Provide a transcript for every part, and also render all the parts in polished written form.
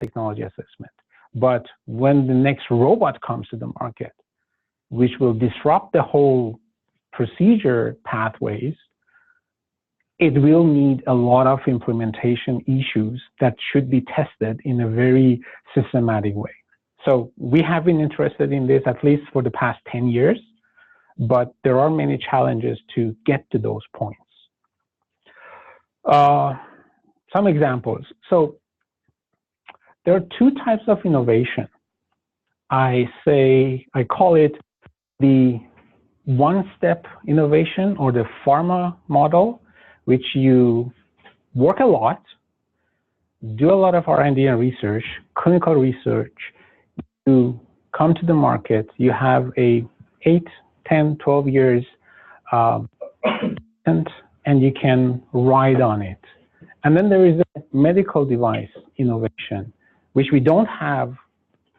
technology assessment. But when the next robot comes to the market, which will disrupt the whole procedure pathways, it will need a lot of implementation issues that should be tested in a very systematic way. So we have been interested in this at least for the past 10 years, but there are many challenges to get to those points. Some examples. So there are two types of innovation. I call it the one-step innovation, or the pharma model, which you work a lot, do a lot of R&D and research, clinical research, you come to the market, you have a 8, 10, 12 years and you can ride on it. And then there is a medical device innovation, which we don't have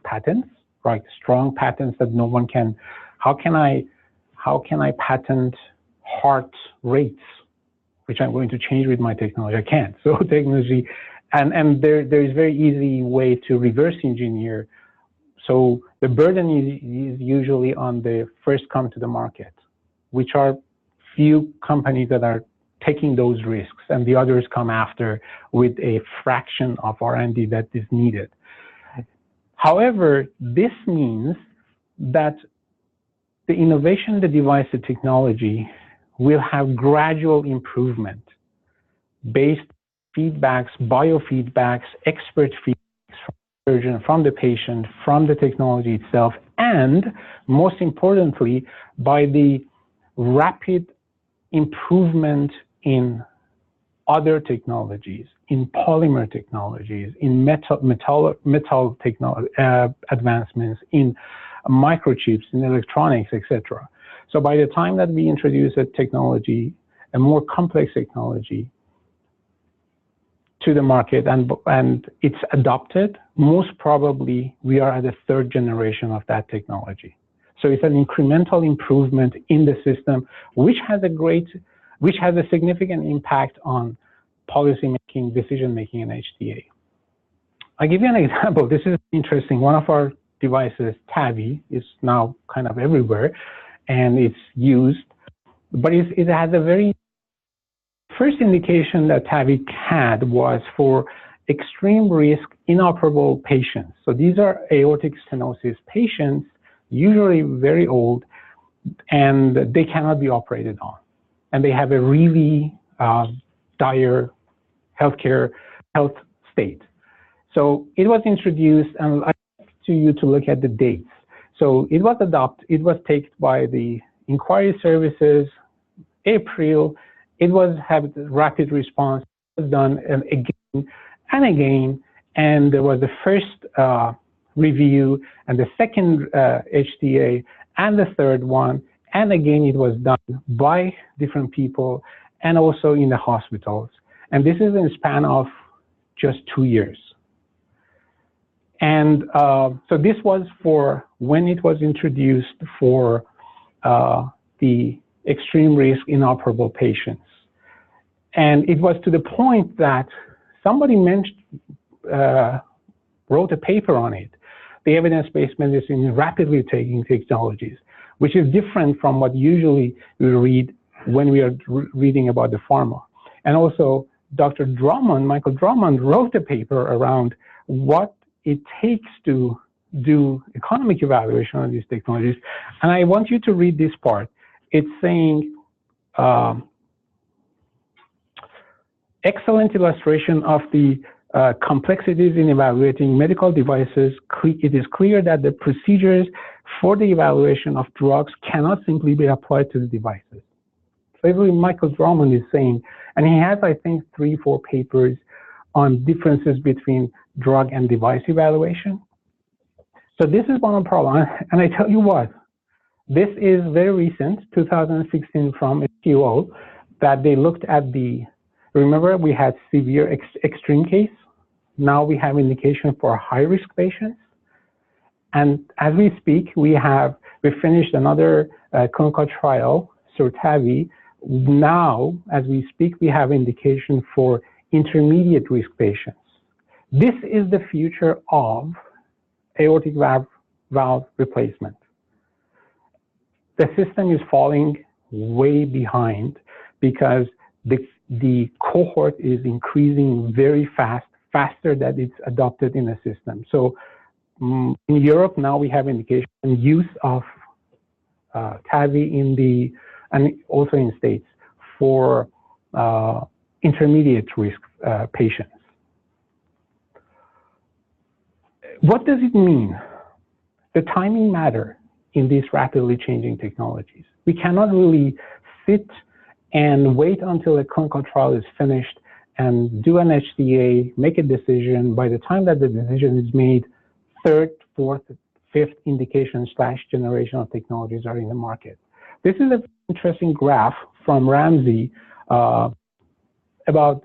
patents, right? Strong patents that no one can. How can I patent heart rates, which I'm going to change with my technology? I can't. So technology, and there is very easy way to reverse engineer. So the burden is usually on the first come to the market, which are few companies that are taking those risks, and the others come after with a fraction of R&D that is needed. However, this means that the innovation, the device, the technology will have gradual improvement based feedbacks, biofeedbacks, expert feedbacks from the surgeon, from the patient, from the technology itself, and most importantly, by the rapid improvement in other technologies, in polymer technologies, in metal technology advancements, in microchips, in electronics, etc. So by the time that we introduce a technology, a more complex technology to the market, and it's adopted, most probably we are at the 3rd generation of that technology. So it's an incremental improvement in the system, which has a significant impact on policy making, decision making in HTA. I'll give you an example. This is interesting. One of our devices, TAVI, is now kind of everywhere, and it's used, but it has a very first indication that TAVI had was for extreme risk inoperable patients. So these are aortic stenosis patients, usually very old, and they cannot be operated on, and they have a really dire health state. So it was introduced, and I'd like you to look at the dates. So it was taken by the inquiry services, April. It was had rapid response. It was done again and again, and there was the first review and the second HTA and the third one, and again it was done by different people and also in the hospitals. And this is in a span of just 2 years. And so this was for when it was introduced for the extreme risk inoperable patients. And it was to the point that somebody wrote a paper on it, the evidence-based medicine rapidly taking technologies, which is different from what usually we read when we are reading about the pharma. And also Dr. Drummond, Michael Drummond, wrote a paper around what it takes to do economic evaluation on these technologies. And I want you to read this part. It's saying, excellent illustration of the complexities in evaluating medical devices. It is clear that the procedures for the evaluation of drugs cannot simply be applied to the devices. So Michael Drummond is saying, and he has, I think, 3 or 4 papers on differences between drug and device evaluation. So this is one of the problems, and I tell you what, this is very recent, 2016 from SQO, that they looked at the, remember we had severe extreme case, now we have indication for high-risk patients, and as we speak, we finished another clinical trial, SURTAVI. Now, as we speak, we have indication for intermediate risk patients. This is the future of aortic valve replacement. The system is falling way behind because the cohort is increasing very fast, faster than it's adopted in the system. So in Europe now we have indication use of TAVI and also in States for intermediate risk patients. What does it mean? The timing matter in these rapidly changing technologies. We cannot really sit and wait until a clinical trial is finished and do an HTA, make a decision. By the time that the decision is made, third, fourth, fifth indication / generation of technologies are in the market. This is an interesting graph from Ramsey about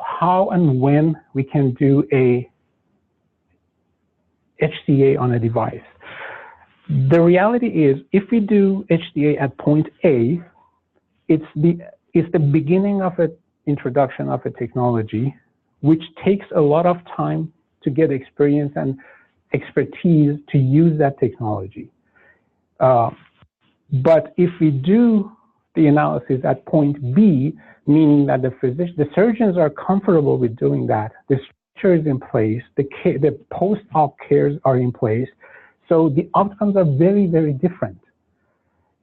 how and when we can do a HTA on a device. The reality is, if we do HTA at point A, it's the beginning of an introduction of a technology, which takes a lot of time to get experience and expertise to use that technology. But if we do the analysis at point B, meaning that the surgeons are comfortable with doing that, the structure is in place, the post-op cares are in place, so the outcomes are very, very different.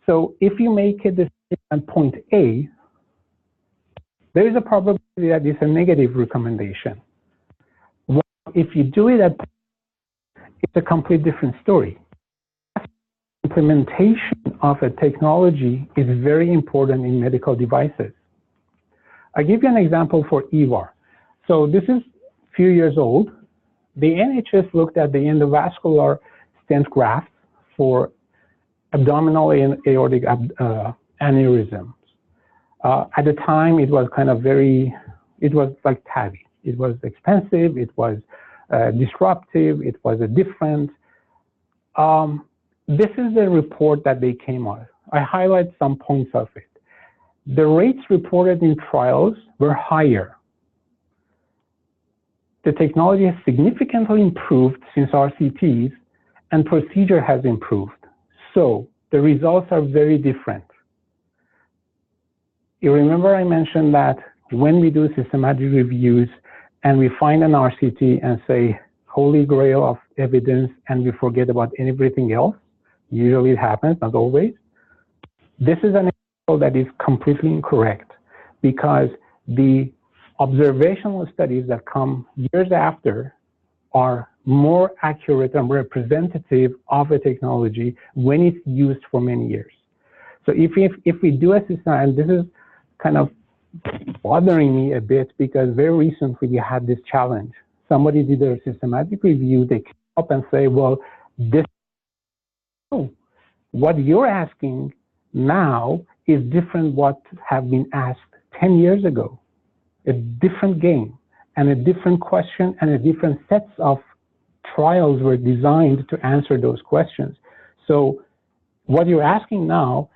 So if you make a decision at point A, there is a probability that it's a negative recommendation. Well, if you do it at point B, it's a complete different story. Implementation of a technology is very important in medical devices. I'll give you an example for EVAR. So this is a few years old. The NHS looked at the endovascular stent grafts for abdominal and aortic aneurysms. At the time, it was kind of it was like TAVI. It was expensive, it was disruptive, it was a different. This is the report that they came out. I highlight some points of it. The rates reported in trials were higher. The technology has significantly improved since RCTs, and procedure has improved. So the results are very different. You remember I mentioned that when we do systematic reviews and we find an RCT and say, holy grail of evidence, and we forget about everything else, usually it happens, not always. This is an example that is completely incorrect because the observational studies that come years after are more accurate and representative of a technology when it's used for many years. So if we do a system, and this is kind of bothering me a bit because very recently we had this challenge. Somebody did a systematic review, they came up and say, well, what you're asking now is different what have been asked 10 years ago. A different game and a different question and a different sets of trials were designed to answer those questions. So what you're asking now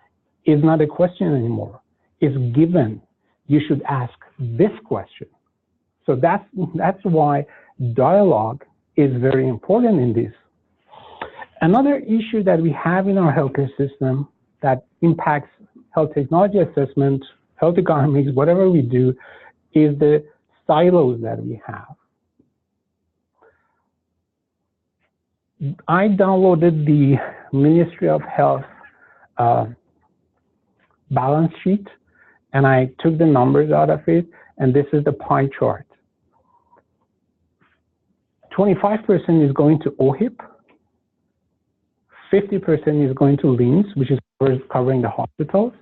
is not a question anymore. It's given. You should ask this question. So that's why dialogue is very important in this. Another issue that we have in our healthcare system that impacts health technology assessment, health economics, whatever we do, is the silos that we have. I downloaded the Ministry of Health balance sheet, and I took the numbers out of it, and this is the pie chart. 25% is going to OHIP, 50% is going to LINS, which is covering the hospitals.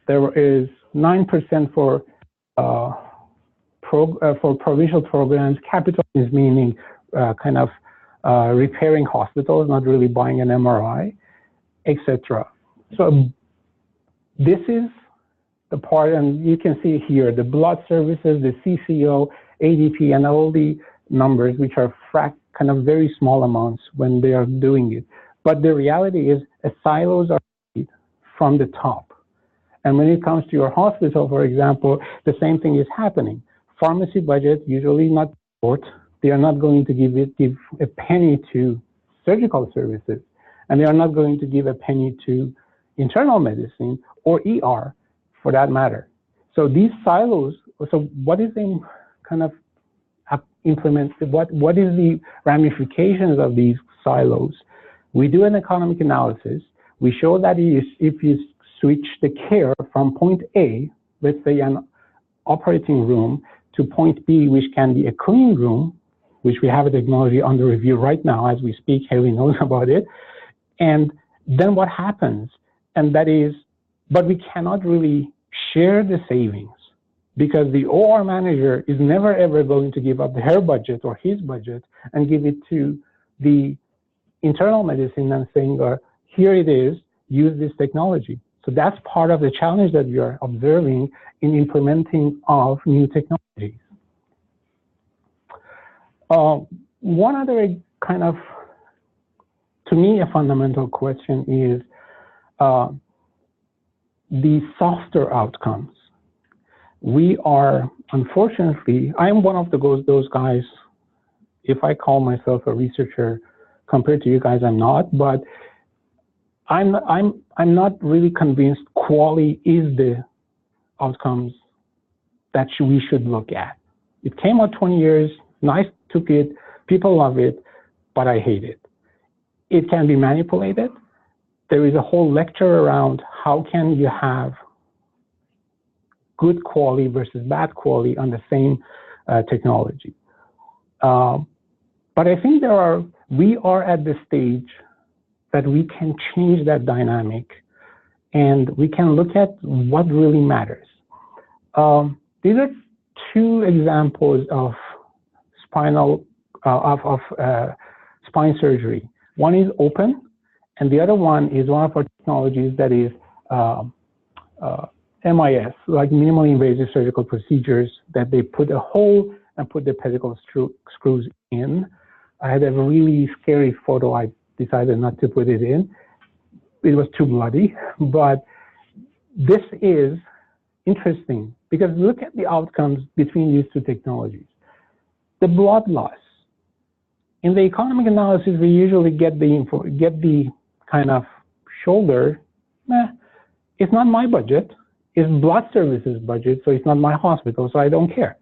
There is 9% for provincial programs. Capital is meaning kind of repairing hospitals, not really buying an MRI, etc. So this is the part, and you can see here the blood services, the CCO, ADP, and all the numbers, which are kind of very small amounts when they are doing it. But the reality is, silos are from the top. And when it comes to your hospital, for example, the same thing is happening. Pharmacy budget usually not transport. They are not going to give a penny to surgical services, and they are not going to give a penny to internal medicine or ER for that matter. So these silos, so what is the kind of what is the ramifications of these silos? We do an economic analysis. We show that if you switch the care from point A, let's say an operating room, to point B, which can be a clean room, which we have a technology under review right now as we speak, Haley knows about it. And then what happens? And that is, but we cannot really share the savings because the OR manager is never ever going to give up her budget or his budget and give it to the internal medicine and saying, here it is, use this technology. So that's part of the challenge that we are observing in implementing of new technologies. One other kind of, to me, a fundamental question is the softer outcomes. We are, unfortunately, I'm one of those guys, if I call myself a researcher, compared to you guys, I'm not, but I'm not really convinced quality is the outcomes that we should look at. It came out 20 years, nice, took it, people love it, but I hate it. It can be manipulated. There is a whole lecture around how can you have good quality versus bad quality on the same technology. But I think we are at the stage that we can change that dynamic and we can look at what really matters. These are two examples of spine surgery. One is open, and the other one is one of our technologies that is MIS, like minimally invasive surgical procedures, that they put a hole and put the pedicle screws in. I had a really scary photo. I decided not to put it in. It was too bloody, but this is interesting because look at the outcomes between these two technologies. The blood loss. In the economic analysis, we usually get the kind of shoulder, it's not my budget, it's blood services budget, so it's not my hospital, so I don't care.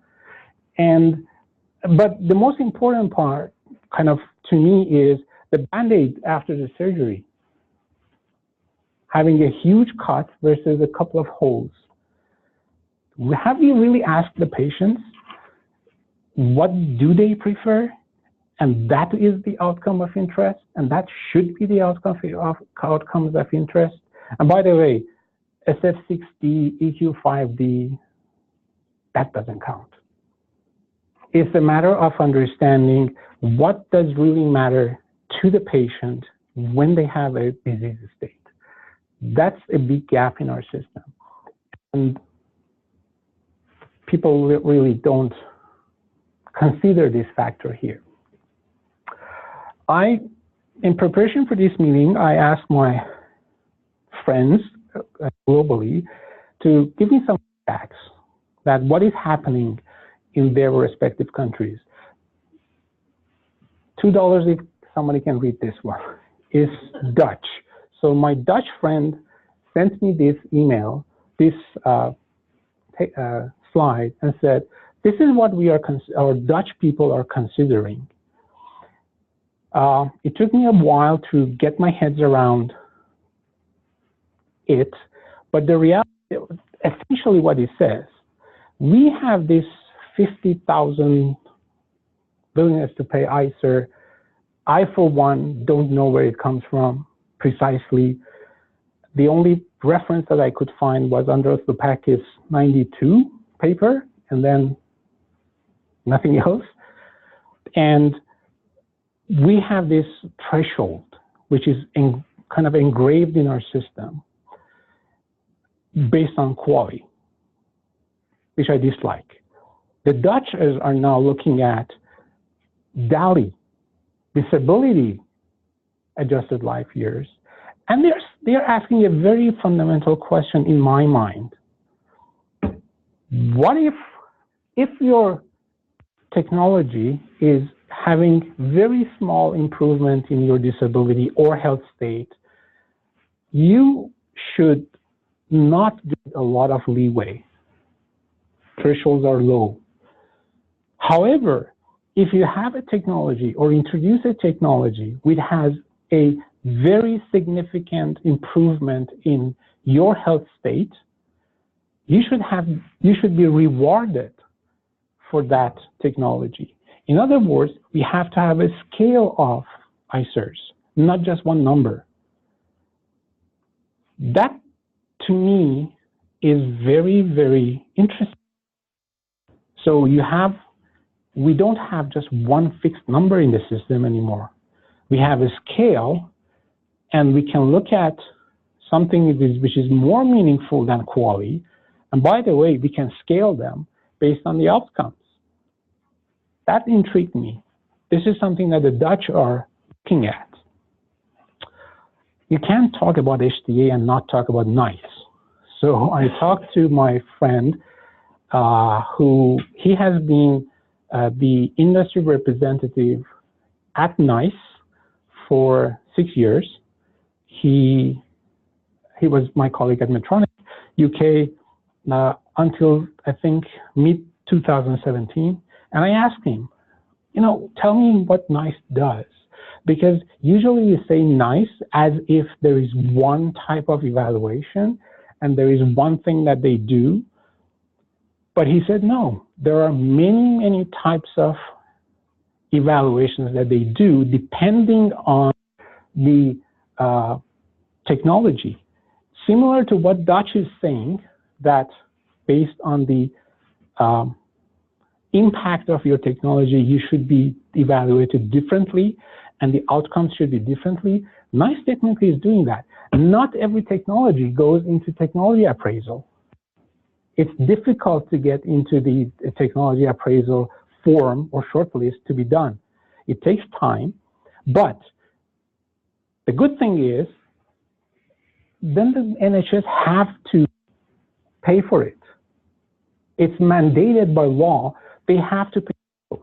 But the most important part, kind of to me, is the Band-Aid after the surgery. Having a huge cut versus a couple of holes. Have you really asked the patients what do they prefer? And that is the outcome of interest, and that should be the outcomes of interest. And by the way, SF6D, EQ5D, that doesn't count. It's a matter of understanding what does really matter to the patient when they have a disease state. That's a big gap in our system. And people really don't consider this factor here. In preparation for this meeting, I asked my friends globally to give me some facts that what is happening in their respective countries. $2 if somebody can read this one, is Dutch. So my Dutch friend sent me this email, this slide, and said, this is what our Dutch people are considering. It took me a while to get my head around it, but the reality, essentially what it says, we have this 50,000 willingness to pay ICER. I, for one, don't know where it comes from precisely. The only reference that I could find was under the Pakis 92 paper, and then nothing else. And we have this threshold, which is kind of engraved in our system based on quality, which I dislike. The Dutch are now looking at DALY, disability adjusted life years, and they're asking a very fundamental question in my mind. What if your technology is having very small improvement in your disability or health state, you should not get a lot of leeway. Thresholds are low. However, if you have a technology or introduce a technology which has a very significant improvement in your health state, you should be rewarded for that technology. In other words, we have to have a scale of ICERs, not just one number. That, to me, is very, very interesting. So we don't have just one fixed number in the system anymore. We have a scale, and we can look at something which is more meaningful than quality. And by the way, we can scale them based on the outcomes. That intrigued me. This is something that the Dutch are looking at. You can't talk about HTA and not talk about NICE. So I talked to my friend he has been the industry representative at NICE for 6 years. He was my colleague at Medtronic, UK, until I think mid-2017. And I asked him, tell me what NICE does. Because usually you say NICE as if there is one type of evaluation and there is one thing that they do. But he said, no, there are many, many types of evaluations that they do depending on the technology. Similar to what Dutch is saying, that based on the impact of your technology, you should be evaluated differently and the outcomes should be differently. NICE technically is doing that. Not every technology goes into technology appraisal. It's difficult to get into the technology appraisal form or shortlist to be done. It takes time, but the good thing is then the NHS have to pay for it. It's mandated by law. They have to pay those.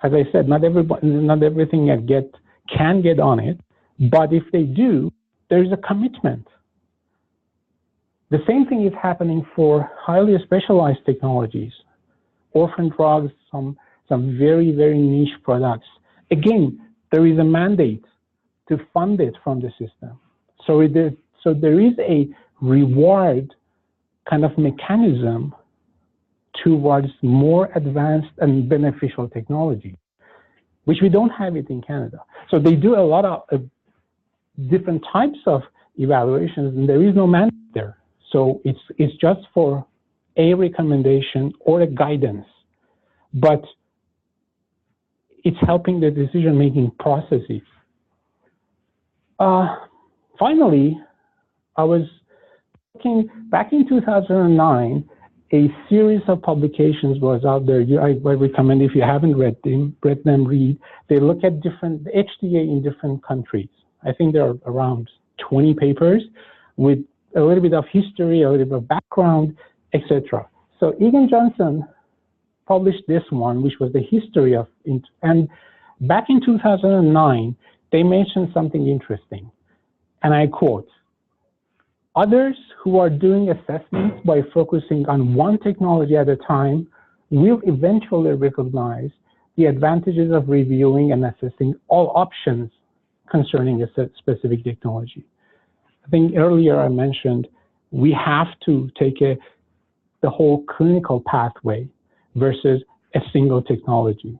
As I said, not everything can get on it, but if they do, there's a commitment. The same thing is happening for highly specialized technologies, orphan drugs, some very, very niche products. Again, there is a mandate to fund it from the system. So there is a reward kind of mechanism towards more advanced and beneficial technology, which we don't have it in Canada. So they do a lot of different types of evaluations, and there is no mandate there. So it's just for a recommendation or a guidance, but it's helping the decision-making processes. Finally, I was looking back in 2009. A series of publications was out there. I recommend, if you haven't read them, read. They look at different HTA in different countries. I think there are around 20 papers with a little bit of history, a little bit of background, etc. So Egan Johnson published this one, which was the history of, and back in 2009, they mentioned something interesting, and I quote, "Others who are doing assessments by focusing on one technology at a time will eventually recognize the advantages of reviewing and assessing all options concerning a specific technology." I think earlier I mentioned we have to take the whole clinical pathway versus a single technology.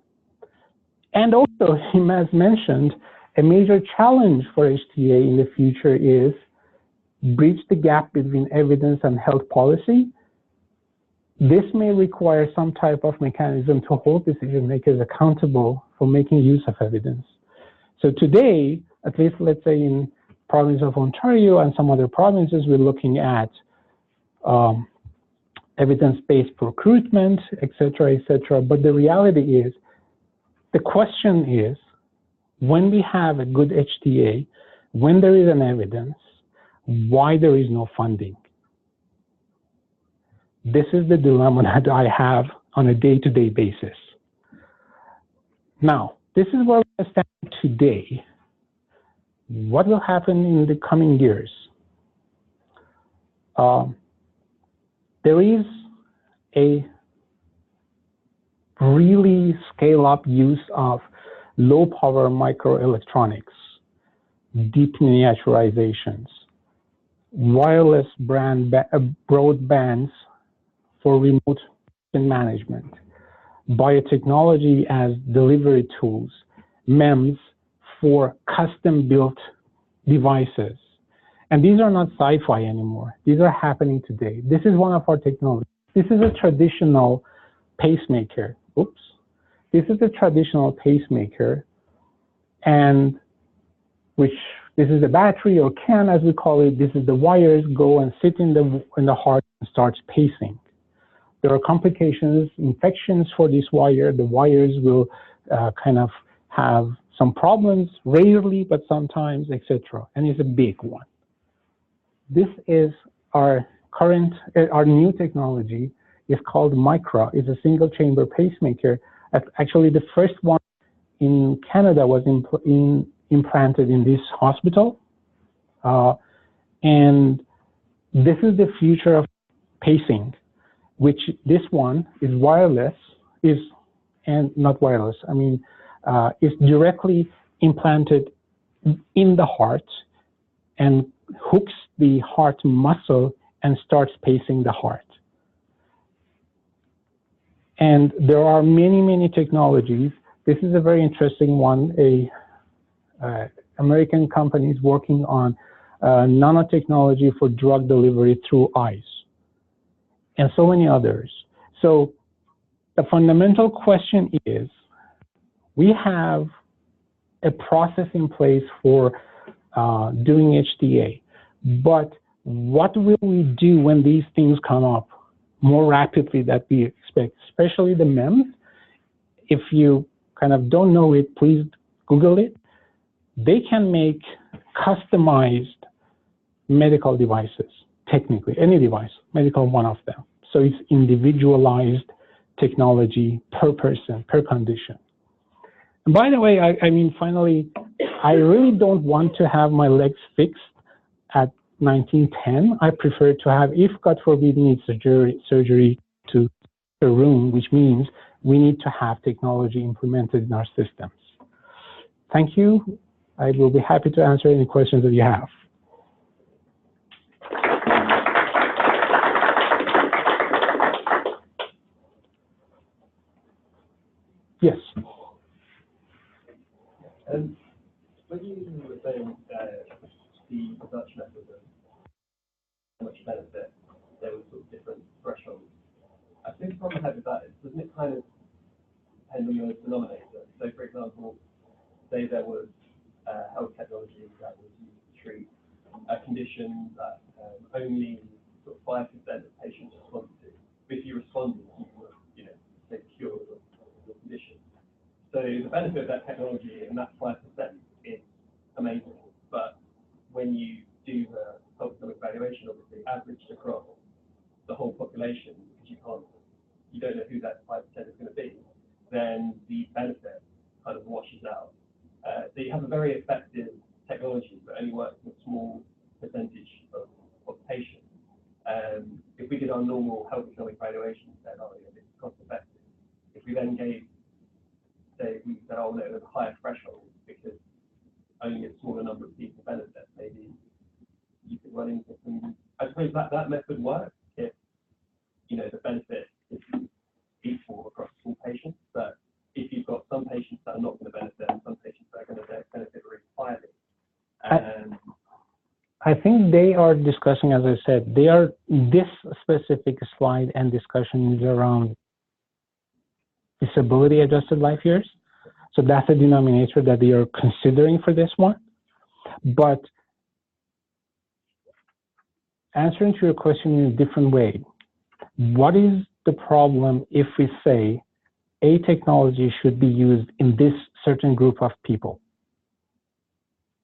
And also, he has mentioned a major challenge for HTA in the future is bridge the gap between evidence and health policy. This may require some type of mechanism to hold decision makers accountable for making use of evidence. So today, at least let's say in province of Ontario and some other provinces, we're looking at evidence-based recruitment, et cetera, but the reality is, the question is, when we have a good HTA, when there is an evidence, why there is no funding? This is the dilemma that I have on a day-to-day basis. Now, this is where we stand today. What will happen in the coming years? There is a really scale-up use of low-power microelectronics, deep miniaturizations, wireless broadbands for remote management, biotechnology as delivery tools, MEMS for custom-built devices. And these are not sci-fi anymore. These are happening today. This is one of our technologies. This is a traditional pacemaker. Oops. This is a traditional pacemaker, and which this is the battery, or can as we call it. This is the wires go and sit in the heart and starts pacing. There are complications, infections for this wire. The wires will kind of have some problems, rarely, but sometimes, etc. And it's a big one. This is our new technology. It's called Micra. It's a single chamber pacemaker. Actually, the first one in Canada was implanted in this hospital. And this is the future of pacing, which this one is wireless, and not wireless, I mean, is directly implanted in the heart and hooks the heart muscle and starts pacing the heart. And there are many, many technologies. This is a very interesting one. American company is working on nanotechnology for drug delivery through eyes, and so many others. So the fundamental question is, we have a process in place for doing HTA, but what will we do when these things come up more rapidly than we expect, especially the MEMS? If you kind of don't know it, please Google it. They can make customized medical devices, technically, any device, medical one of them. So it's individualized technology per person, per condition. And by the way, I mean, finally, I really don't want to have my legs fixed at 1910. I prefer to have, if God forbid, need surgery to a room, which means we need to have technology implemented in our systems. Thank you. I will be happy to answer any questions that you have. Yes. When you were saying the Dutch method of how much benefit, there was sort of different thresholds. I think the problem I had with that is, doesn't it kind of depend on the denominator? So, for example, say there was health technology that was used to treat a condition that only sort of 5% of patients responded to. If you responded, you were, say, cured of the condition. So the benefit of that technology and that 5% is amazing. But when you do the health economic valuation, obviously averaged across the whole population, because you don't know who that 5% is going to be, then the benefit kind of washes out. So you have a very effective technology, but only works with a small percentage of patients. If we did our normal health economic valuation, said, oh, this is cost effective. If we then gave, say, we said, oh no, there's a higher threshold because only a smaller number of people benefit, maybe you could run into some. I suppose that method works if the benefit is equal across all patients, but if you've got some patients that are not going to benefit and some patients that are going to benefit very highly. I think they are discussing, as I said, this specific slide and discussion is around disability adjusted life years. So that's the denominator that they are considering for this one. But answering to your question in a different way, what is the problem if we say a technology should be used in this certain group of people?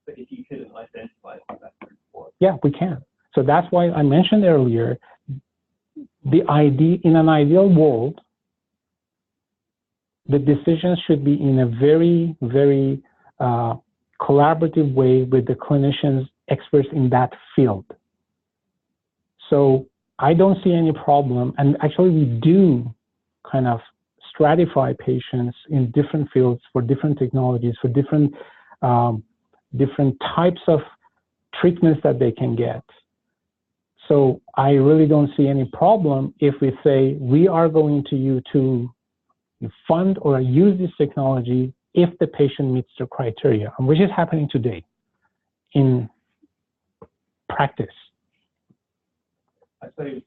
But if you couldn't identify that group before. Yeah, we can. So that's why I mentioned earlier, in an ideal world, the decisions should be in a very, very collaborative way with the clinicians, experts in that field. So I don't see any problem, and actually we do kind of stratify patients in different fields for different technologies, for different types of treatments that they can get. So I really don't see any problem if we say we are going to fund or use this technology if the patient meets the criteria, which is happening today in practice. I suppose,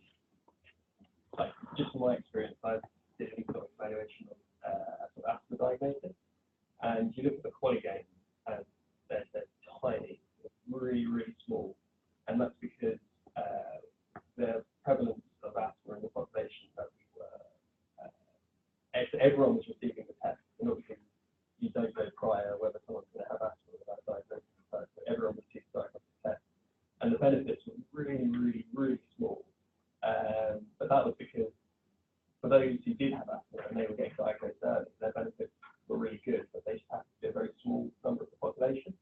like, just from my experience, I did an economic evaluation of asthma diagnosis, and you look at the quality gains, and they're tiny, really, really small, and that's because the prevalence of asthma in the population that we were, everyone was receiving the test, and obviously you don't know prior whether someone's going to have asthma without diagnosis, but everyone received the diagnostic test, and the benefits were really, really, really small. But that was because for those who did have asthma and they were getting diagnosed early, their benefits were really good, but they just happened to be a very small number of the population.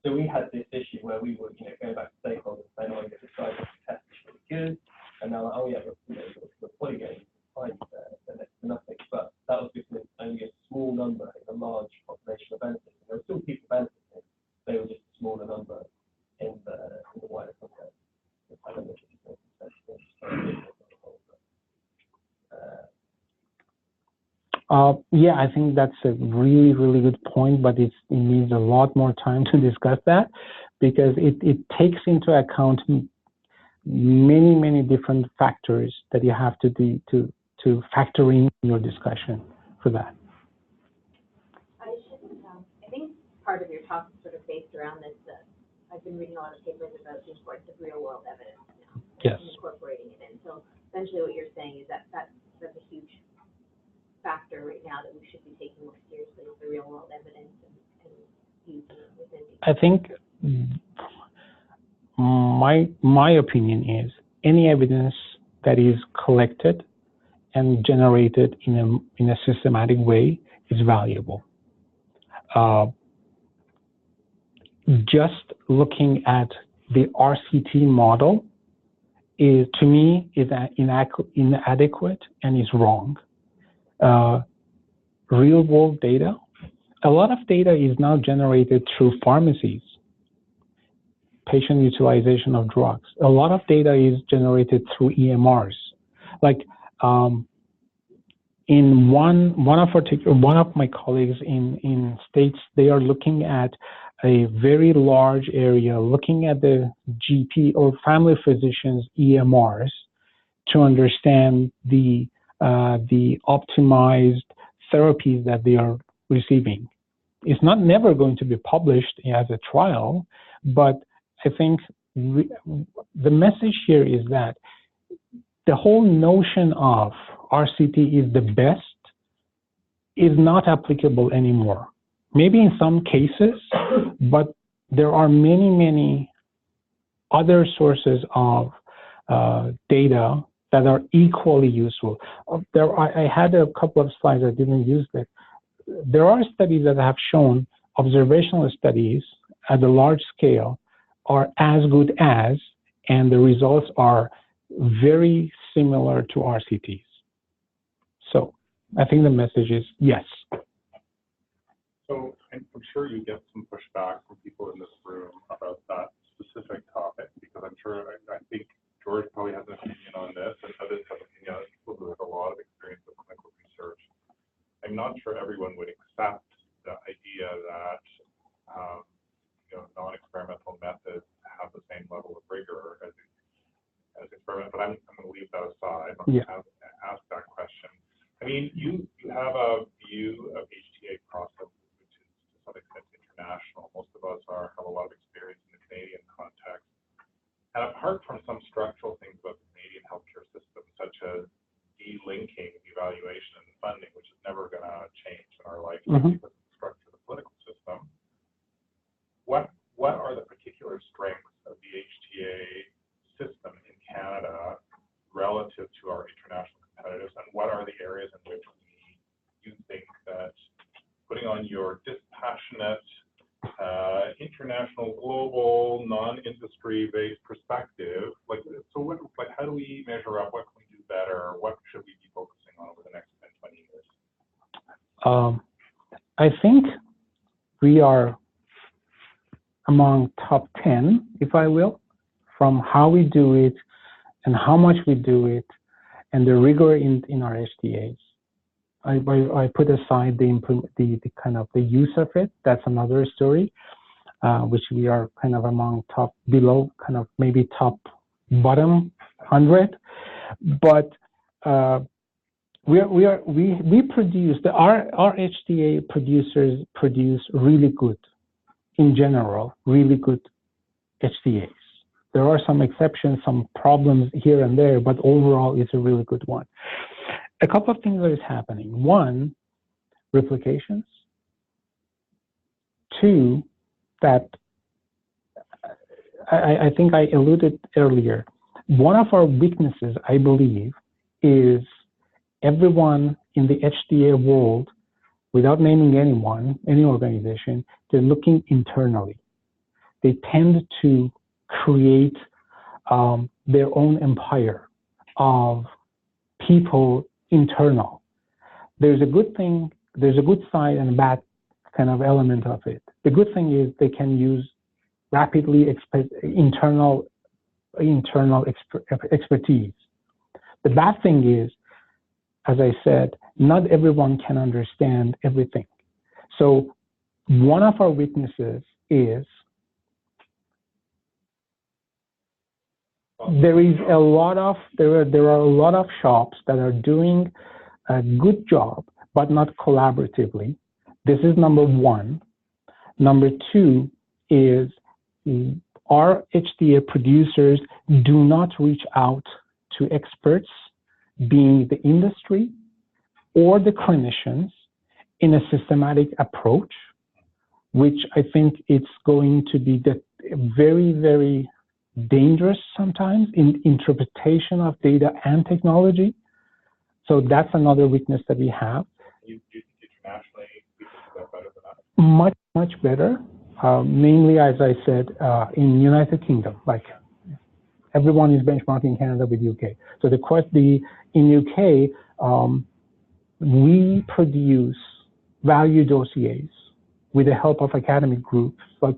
So we had this issue where we were, going back to stakeholders saying, oh, this diagnostic test is really good, and now like, oh yeah, the quality gain is tiny, they're next to nothing. But that was because only a small number in a large population of benefits. There were still people benefiting, they were just a smaller number in the wider context. I don't know if it's yeah, I think that's a really, really good point, but it needs a lot more time to discuss that because it takes into account many, many different factors that you have to factor in your discussion for that. I think part of your talk is sort of based around this. I've been reading a lot of papers about the importance of real-world evidence now, yes, and incorporating it in. So essentially, what you're saying is that's a huge factor right now that we should be taking more seriously with the real-world evidence and using it within. I think my opinion is any evidence that is collected and generated in a systematic way is valuable. Just looking at the RCT model is, to me, is inadequate and is wrong. Real world data, a lot of data is now generated through pharmacies, patient utilization of drugs. A lot of data is generated through EMRs. Like in one of my colleagues in States, they are looking at a very large area, looking at the GP or family physicians' EMRs to understand the optimized therapies that they are receiving. It's not never going to be published as a trial, but I think the message here is that the whole notion of RCT is the best is not applicable anymore. Maybe in some cases, but there are many, many other sources of data that are equally useful. I had a couple of slides, I didn't use that. There are studies that have shown observational studies at a large scale are as good as, and the results are very similar to RCTs. So I think the message is yes. So I'm sure you get some pushback from people in this room about that specific topic, because I'm sure, I think George probably has an opinion on this, and others have opinion on people who have a lot of experience with clinical research. I'm not sure everyone would accept the idea that non-experimental methods have the same level of rigor as experimental, but I'm going to leave that aside. I'm going to ask that question. I mean, you have a view of HTA processes which is to some extent international. Most of us have a lot of experience in the Canadian context. And apart from some structural things about the Canadian healthcare system, such as delinking evaluation and funding, which is never going to change in our lifetime because of the structure of the political system, what are the particular strengths of the HTA system in Canada relative to our international competitors, and what are the areas in which you think compassionate, international, global, non-industry-based perspective, like, so what, like, how do we measure up? What can we do better? What should we be focusing on over the next 10, 20 years? I think we are among top 10, if I will, from how we do it and how much we do it and the rigor in our HTAs. I put aside the kind of the use of it. That's another story, which we are kind of among top, below, kind of maybe top bottom 100. But we produce, our HTA producers produce really good, in general, really good HTAs. There are some exceptions, some problems here and there, but overall it's a really good one. A couple of things that is happening. One, replications. Two, that I think I alluded earlier. One of our weaknesses, I believe, is everyone in the HTA world, without naming anyone, any organization, they're looking internally. They tend to create their own empire of people internal. There's a good thing, there's a good side and a bad kind of element of it. The good thing is they can use rapidly internal expertise. The bad thing is, as I said, not everyone can understand everything. So one of our weaknesses is there are a lot of shops that are doing a good job, but not collaboratively. This is number one. Number two is our HTA producers do not reach out to experts, being the industry or the clinicians, in a systematic approach, which I think it's going to be very, very dangerous sometimes in interpretation of data and technology. So that's another weakness that we have. You think internationally we can do that better than that? Much better. Mainly, as I said, in United Kingdom, like everyone is benchmarking Canada with UK. So in UK, we produce value dossiers with the help of academic groups. Like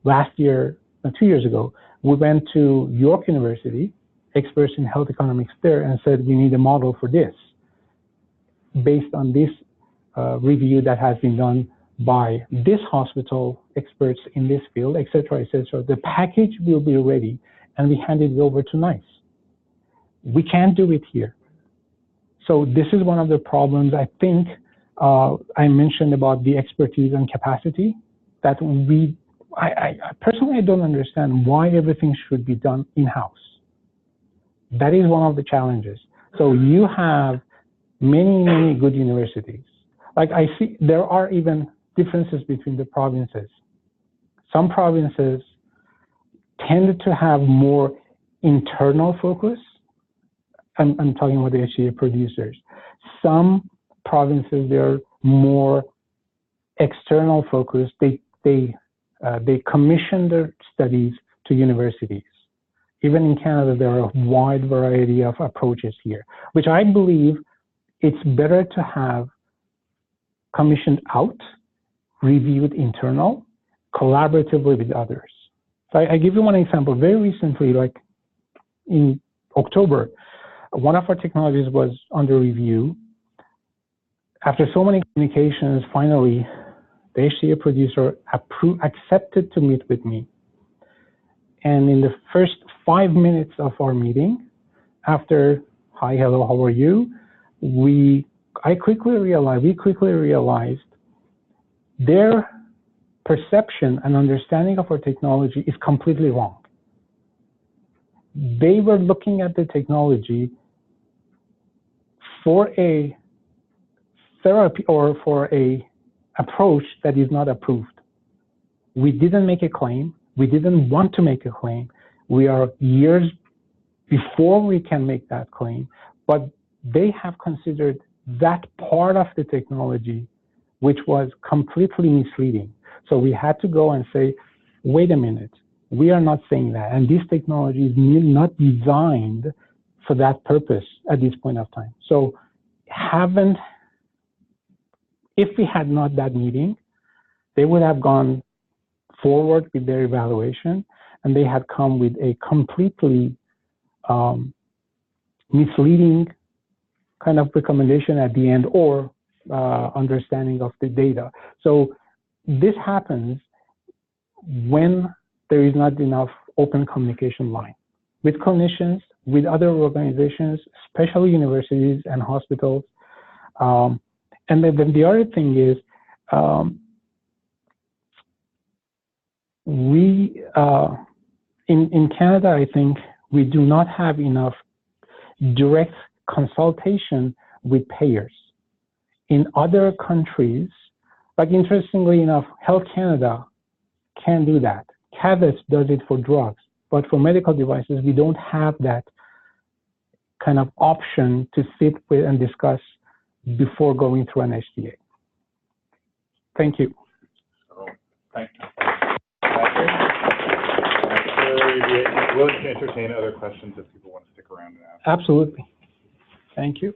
last year, 2 years ago, we went to York University, experts in health economics there, and said, we need a model for this. Based on this review that has been done by this hospital, experts in this field, et cetera, the package will be ready, and we handed it over to NICE. We can't do it here. So this is one of the problems. I think I mentioned about the expertise and capacity that I personally don't understand why everything should be done in-house. That is one of the challenges. So you have many good universities. Like I see, there are even differences between the provinces. Some provinces tend to have more internal focus. I'm talking about the HTA producers. Some provinces, they're more external focused. They commission their studies to universities. Even in Canada, there are a wide variety of approaches here, which I believe it's better to have commissioned out, reviewed internal, collaboratively with others. So I give you one example. Very recently, like in October, one of our technologies was under review. After so many communications, finally, the HTA producer accepted to meet with me. And in the first 5 minutes of our meeting, after, hi, hello, how are you? We quickly realized their perception and understanding of our technology is completely wrong. They were looking at the technology for a therapy or for a approach that is not approved. We didn't make a claim. We didn't want to make a claim. We are years before we can make that claim, but they have considered that part of the technology which was completely misleading. So we had to go and say, wait a minute, we are not saying that. And this technology is not designed for that purpose at this point of time. So if we had not that meeting, they would have gone forward with their evaluation, and they had come with a completely misleading kind of recommendation at the end, or understanding of the data. So this happens when there is not enough open communication line with clinicians, with other organizations, especially universities and hospitals. And then the other thing is, in Canada, I think we do not have enough direct consultation with payers. In other countries, like interestingly enough, Health Canada can do that. CAVIS does it for drugs, but for medical devices, we don't have that kind of option to sit with and discuss before going through an HTA. Thank you. So, thank you. I'm sure you'd be willing to entertain other questions if people want to stick around and ask. Absolutely. Thank you.